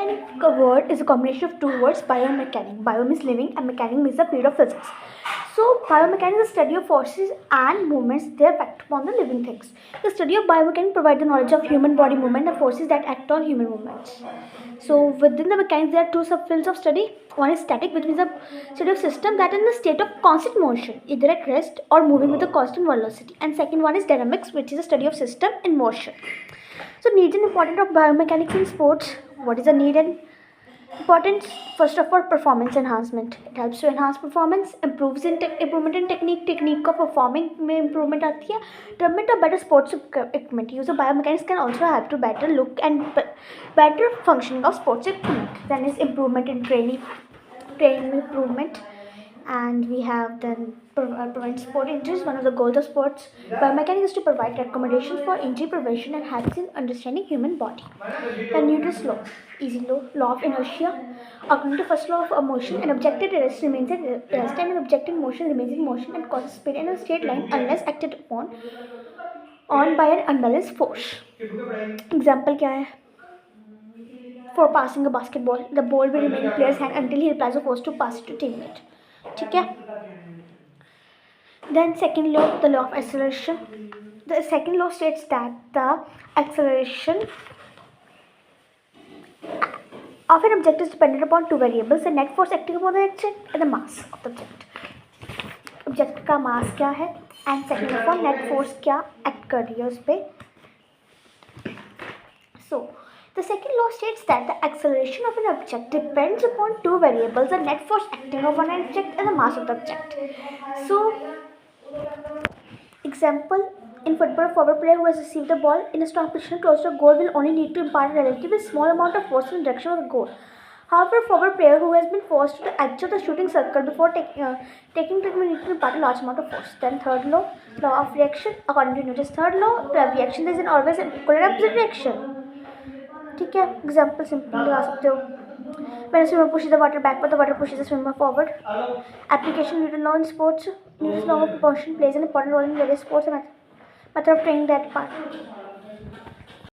Biomechanic word is a combination of two words, biomechanic. Bio means living and mechanic means the field of physics. So biomechanics is the study of forces and movements, their effect upon the living things. The study of biomechanics provides the knowledge of human body movement, the forces that act on human movements. So within the mechanics, there are two subfields of study. One is static, which means a study of system that are in a state of constant motion, either at rest or moving with a constant velocity. And second one is dynamics, which is a study of system in motion. So needs and importance of biomechanics in sports. What is the need and importance? First of all, performance enhancement. It helps to enhance performance, improvement in technique of performing में improvement आती है. Development of better sports equipment. Use of biomechanics can also help to better look and better functioning of sports equipment. Then is improvement in training improvement. And we have then prevent sport injuries. One of the goals of sports biomechanics is to provide recommendations for injury prevention and helps in understanding human body. The Newton's law, easy law of inertia. According to first law of motion, an object at rest remains at rest and an object in motion remains in motion and causes speed in a straight line unless acted upon on by an unbalanced force. Example क्या है? For passing a basketball, the ball will remain in player's hand until he applies a force to pass it to teammate. ठीक है? Then second law, the law of acceleration. The second law states that the acceleration of an object is dependent upon two variables: the net force acting upon the object and the mass of the object. Object का mass क्या है and second of all net force क्या act कर रही है उस पे. So the second law states that the acceleration of an object depends upon two variables: the net force acting upon an object and the mass of the object. So example, in football, a forward player who has received the ball in a strong position close to a goal will only need to impart a relatively small amount of force in the direction of the goal. However, a forward player who has been forced to the edge of the shooting circle before taking it will need to impart a large amount of force. Then third law of reaction. According to Newton's third law, to have reaction there is always an equal and opposite reaction. ठीक है, example simple लगा सकते हो. When a swimmer pushes the water backward, the water pushes the swimmer forward. Application Newton law in sports. Newton's law of motion plays an important role in various sports and method of training that part.